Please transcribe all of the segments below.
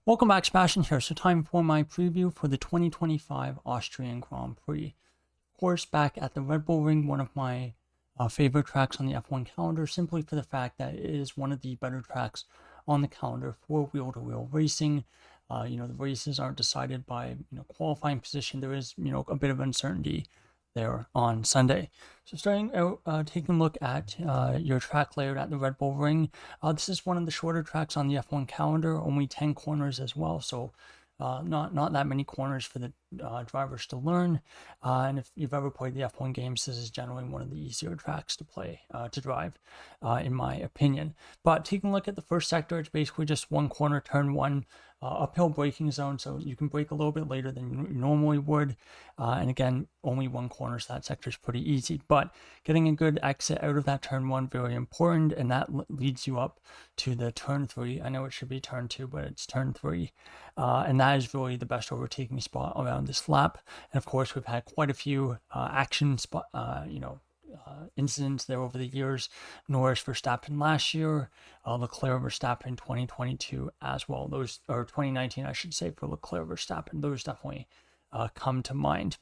Welcome back, Sebastian here. So time for my preview for the 2025 Austrian Grand Prix. Of course, back at the Red Bull Ring, one of my favorite tracks on the F1 calendar, simply for the fact that it is one of the better tracks on the calendar for wheel-to-wheel racing. The races aren't decided by qualifying position. There is a bit of uncertainty there on Sunday. So starting out, taking a look at your track layout at the Red Bull Ring. This is one of the shorter tracks on the F1 calendar, only 10 corners as well, so not that many corners for the drivers to learn. And if you've ever played the F1 games, this is generally one of the easier tracks to drive, in my opinion. But taking a look at the first sector, it's basically just one corner, turn one, uphill braking zone, so you can brake a little bit later than you normally would. And again, only one corner, so that sector is pretty easy. But getting a good exit out of that turn one, very important, and that leads you up to the turn three. I know it should be turn two, but it's turn three. And that is really the best overtaking spot around this lap. And of course, we've had quite a few incidents there over the years. Norris Verstappen last year, Leclerc Verstappen 2022 as well. Those, or 2019, I should say, for Leclerc Verstappen. Those definitely come to mind.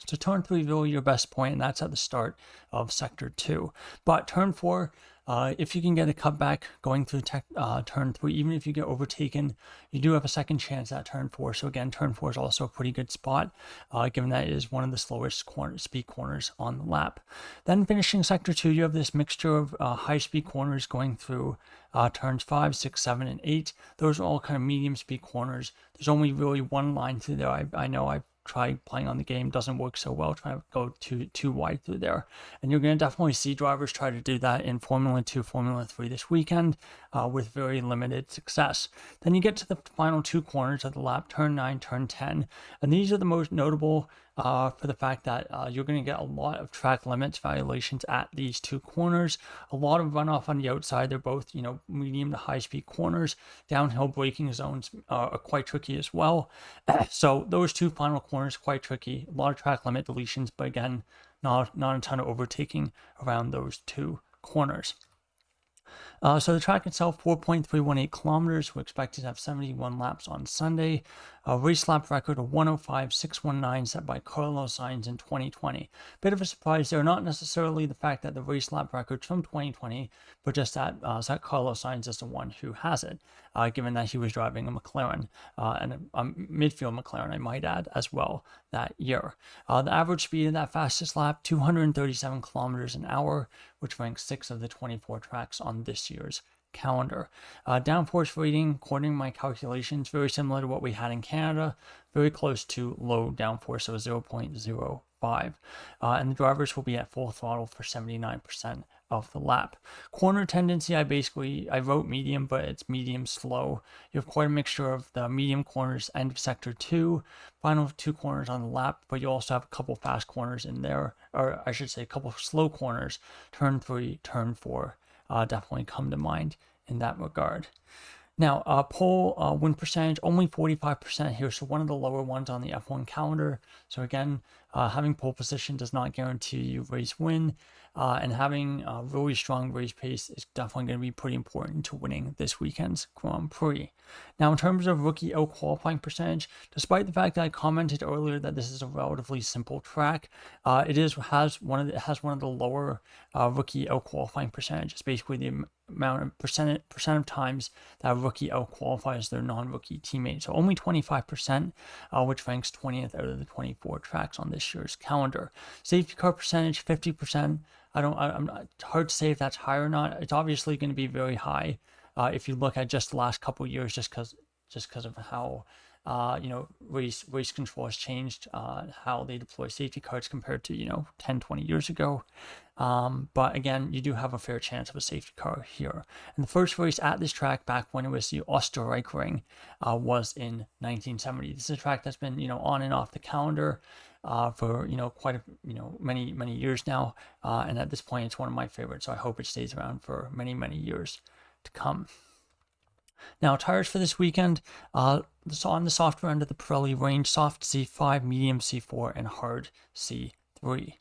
So turn three is really your best point, and that's at the start of sector two. But turn four, if you can get a cutback going through turn three, even if you get overtaken, you do have a second chance at turn four. So again, turn four is also a pretty good spot, given that it is one of the slowest speed corners on the lap. Then finishing sector two, you have this mixture of high speed corners going through turns 5, 6, 7, and 8. Those are all kind of medium speed corners. There's only really one line through there. I know I've tried playing on the game, doesn't work so well, trying to go too wide through there. And you're going to definitely see drivers try to do that in Formula 2, Formula 3 this weekend with very limited success. Then you get to the final two corners of the lap, turn 9, turn 10. And these are the most notable for the fact that you're going to get a lot of track limits violations at these two corners. A lot of runoff on the outside. They're both, medium to high speed corners. Downhill braking zones are quite tricky as well. So those two final corners quite tricky. A lot of track limit deletions, but again, not a ton of overtaking around those two corners. So the track itself, 4.318 kilometers. We're expected to have 71 laps on Sunday. A race lap record of 105.619 set by Carlos Sainz in 2020. Bit of a surprise there, not necessarily the fact that the race lap record's from 2020, but just that Carlos Sainz is the one who has it, given that he was driving a McLaren, and a midfield McLaren, I might add, as well that year. The average speed of that fastest lap, 237 kilometers an hour, which ranks 6th of the 24 tracks on this year's calendar. Downforce rating, according to my calculations, very similar to what we had in Canada, very close to low downforce, so 0.05. And the drivers will be at full throttle for 79% of the lap. Corner tendency, I wrote medium, but it's medium slow. You have quite a mixture of the medium corners, end of sector 2, final two corners on the lap, but you also have a couple fast corners in there, or I should say a couple slow corners, turn 3, turn 4. Definitely come to mind in that regard. Now, pole win percentage, only 45% here, so one of the lower ones on the F1 calendar. So again, having pole position does not guarantee you race win, and having a really strong race pace is definitely going to be pretty important to winning this weekend's Grand Prix. Now, in terms of rookie out qualifying percentage, despite the fact that I commented earlier that this is a relatively simple track, it has one of the lower rookie out qualifying percentage. It's basically the amount of percent of times that a rookie out qualifies their non-rookie teammate. So only 25%, which ranks 20th out of the 24 tracks on this year's calendar. Safety car percentage, 50%. It's hard to say if that's high or not. It's obviously going to be very high if you look at just the last couple of years, just because of how race control has changed, how they deploy safety cars compared to 10, 20 years ago. But again, you do have a fair chance of a safety car here. And the first race at this track, back when it was the Styrian, was in 1970. This is a track that's been on and off the calendar for quite many years now, and at this point it's one of my favorites, so I hope it stays around for many years to come. Now, tires for this weekend, on the softer end of the Pirelli range, soft C5, medium C4, and hard C3.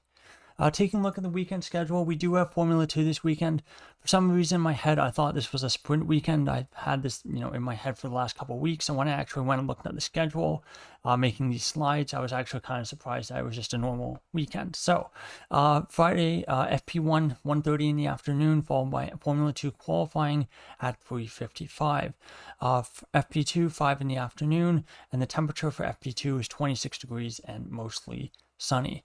Taking a look at the weekend schedule, we do have Formula 2 this weekend. For some reason in my head, I thought this was a sprint weekend. I've had this, in my head for the last couple of weeks. And when I actually went and looked at the schedule, making these slides, I was actually kind of surprised that it was just a normal weekend. So, Friday, FP1, 1:30 in the afternoon, followed by Formula 2 qualifying at 3:55. FP2, 5 in the afternoon, and the temperature for FP2 is 26 degrees and mostly sunny.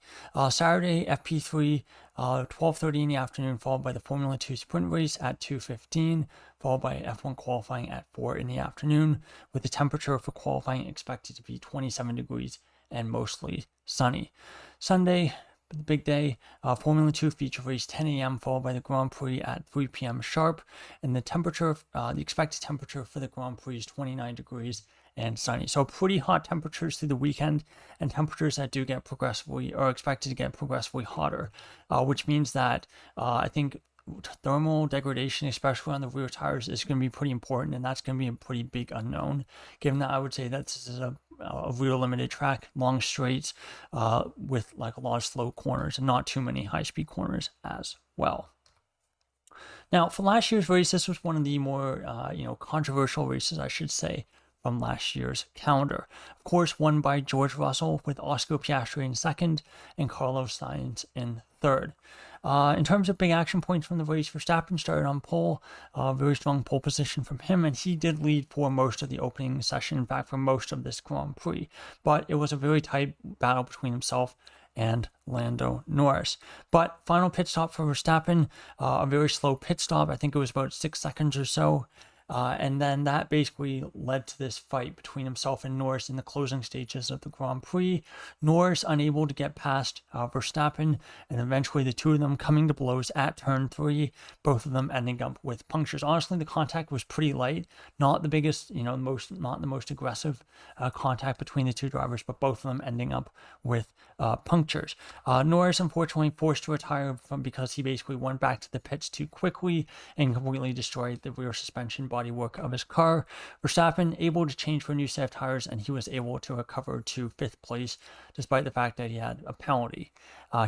Saturday, FP3, 12:30 in the afternoon, followed by the Formula 2 sprint race at 2:15, followed by F1 qualifying at 4 in the afternoon, with the temperature for qualifying expected to be 27 degrees and mostly sunny. Sunday, the big day, Formula 2 feature race 10 a.m. followed by the Grand Prix at 3 p.m. sharp, and the expected temperature for the Grand Prix is 29 degrees and sunny. So pretty hot temperatures through the weekend, and temperatures that do get are expected to get progressively hotter, which means that I think thermal degradation, especially on the rear tires, is going to be pretty important, and that's going to be a pretty big unknown, given that I would say that this is a rear limited track, long straights, with like a lot of slow corners and not too many high-speed corners as well. Now, for last year's race, this was one of the more controversial races, I should say, from last year's calendar. Of course, won by George Russell, with Oscar Piastri in second and Carlos Sainz in third. In terms of big action points from the race, Verstappen started on pole, very strong pole position from him, and he did lead for most of the opening session, in fact, for most of this Grand Prix. But it was a very tight battle between himself and Lando Norris. But final pit stop for Verstappen, a very slow pit stop. I think it was about 6 seconds or so. And then that basically led to this fight between himself and Norris in the closing stages of the Grand Prix. Norris unable to get past Verstappen, and eventually the two of them coming to blows at turn 3, both of them ending up with punctures. Honestly, the contact was pretty light, not the biggest, not the most aggressive contact between the two drivers, but both of them ending up with punctures. Norris unfortunately forced to retire because he basically went back to the pits too quickly and completely destroyed the rear suspension bodywork of his car. Verstappen able to change for a new set of tires, and he was able to recover to 5th place despite the fact that he had a penalty.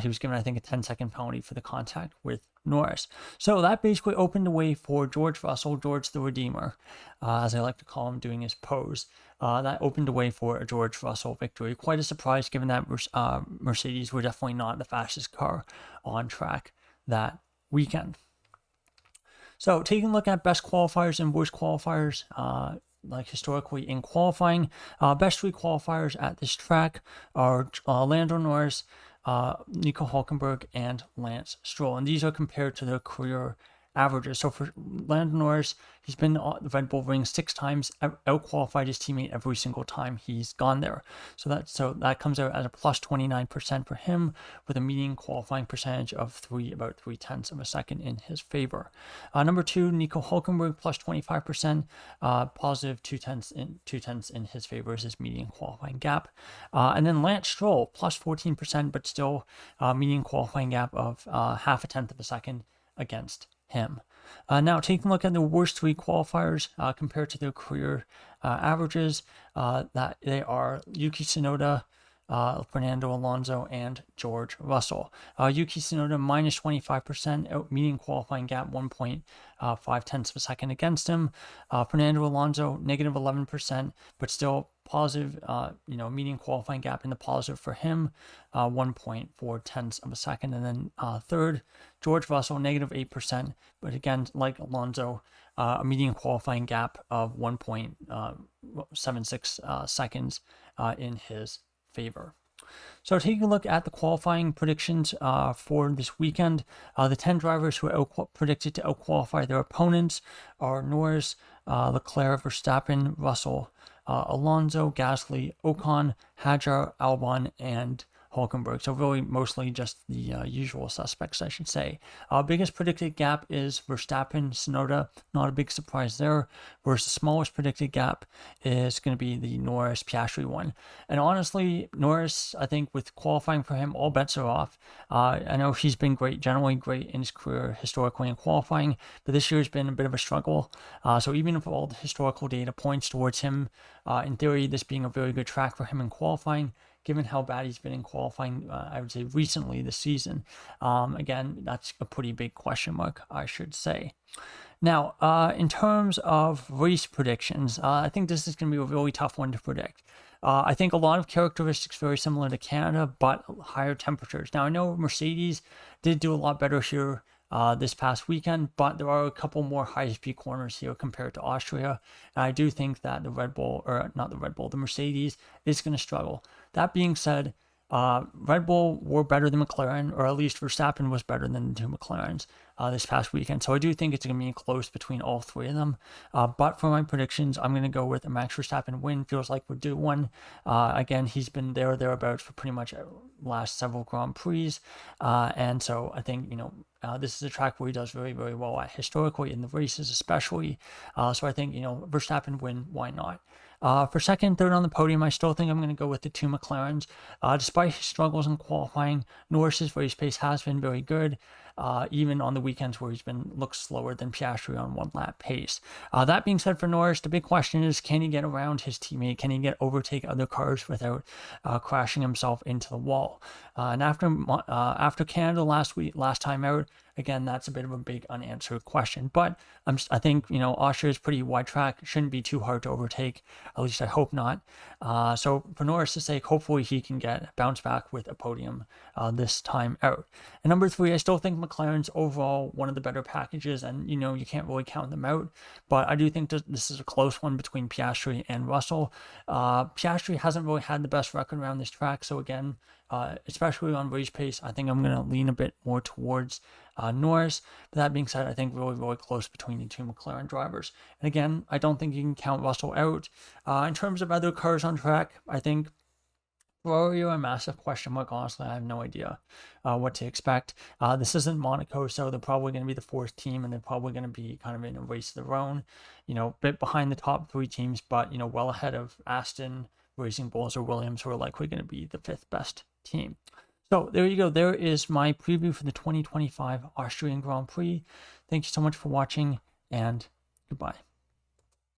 He was given, I think, a 10-second penalty for the contact with Norris. So that basically opened the way for George Russell, George the Redeemer, as I like to call him, doing his pose. That opened the way for a George Russell victory. Quite a surprise, given that Mercedes were definitely not the fastest car on track that weekend. So taking a look at best qualifiers and worst qualifiers, like historically in qualifying, best 3 qualifiers at this track are Lando Norris, Nico Hülkenberg, and Lance Stroll, and these are compared to their career averages. So for Lando Norris, he's been on the Red Bull Ring 6 times, out-qualified his teammate every single time he's gone there. So that comes out at a plus 29% for him, with a median qualifying percentage of about 0.3 of a second in his favor. Number 2, Nico Hülkenberg, plus 25%, positive 0.2 in his favor is his median qualifying gap. And then Lance Stroll, plus 14%, but still median qualifying gap of 0.5 of a second against him. Now, taking a look at the worst 3 qualifiers compared to their career averages, that they are Yuki Tsunoda, Fernando Alonso, and George Russell. Yuki Tsunoda minus 25%, median qualifying gap 1.5 of a second against him. Fernando Alonso negative 11%, but still positive, median qualifying gap in the positive for him, 1.4 of a second. And then third, George Russell, negative 8%, but again, like Alonso, a median qualifying gap of 1.76 seconds in his favor. So taking a look at the qualifying predictions for this weekend, the 10 drivers who are predicted to out-qualify their opponents are Norris, Leclerc, Verstappen, Russell, Alonso, Gasly, Ocon, Hadjar, Albon, and Hülkenberg. So really mostly just the usual suspects, I should say. Biggest predicted gap is Verstappen, Tsunoda. Not a big surprise there. Whereas the smallest predicted gap is going to be the Norris Piastri one. And honestly, Norris, I think with qualifying for him, all bets are off. I know he's been great, generally great in his career historically in qualifying, but this year has been a bit of a struggle. So even if all the historical data points towards him, in theory, this being a very good track for him in qualifying, given how bad he's been in qualifying, I would say recently this season. Again, that's a pretty big question mark, I should say. Now, in terms of race predictions, I think this is going to be a really tough one to predict. I think a lot of characteristics very similar to Canada, but higher temperatures. Now, I know Mercedes did do a lot better here this past weekend, but there are a couple more high-speed corners here compared to Austria. And I do think that the the Mercedes is going to struggle. That being said, Red Bull were better than McLaren, or at least Verstappen was better than the two McLarens this past weekend. So I do think it's going to be close between all three of them. But for my predictions, I'm going to go with a Max Verstappen win. Feels like we're due one. Again, he's been there or thereabouts for pretty much last several Grand Prix. And so I think, this is a track where he does very, very well at historically in the races especially. So I think, Verstappen win, why not? For second, third on the podium, I still think I'm going to go with the two McLarens. Despite his struggles in qualifying, Norris's race pace has been very good, even on the weekends where he's looked slower than Piastri on one lap pace. That being said, for Norris, the big question is, can he get around his teammate? Can he overtake other cars without crashing himself into the wall? And after Canada last time out, again, that's a bit of a big unanswered question. But I think, Austria is pretty wide track. It shouldn't be too hard to overtake. At least I hope not. So for Norris' sake, hopefully he can bounce back with a podium this time out. And number 3, I still think McLaren's overall one of the better packages. And, you can't really count them out. But I do think this is a close one between Piastri and Russell. Piastri hasn't really had the best record around this track. So again, especially on race pace, I think I'm going to lean a bit more towards Norris. But that being said, I think really, really close between the two McLaren drivers. And again, I don't think you can count Russell out. In terms of other cars on track, I think Ferrari are a massive question mark. Honestly, I have no idea what to expect. This isn't Monaco, so they're probably going to be the 4th team, and they're probably going to be kind of in a race of their own, a bit behind the top 3 teams, but, well ahead of Aston, Racing Bulls, or Williams, who are likely going to be the 5th best team. So there you go. There is my preview for the 2025 Austrian Grand Prix. Thank you so much for watching, and goodbye.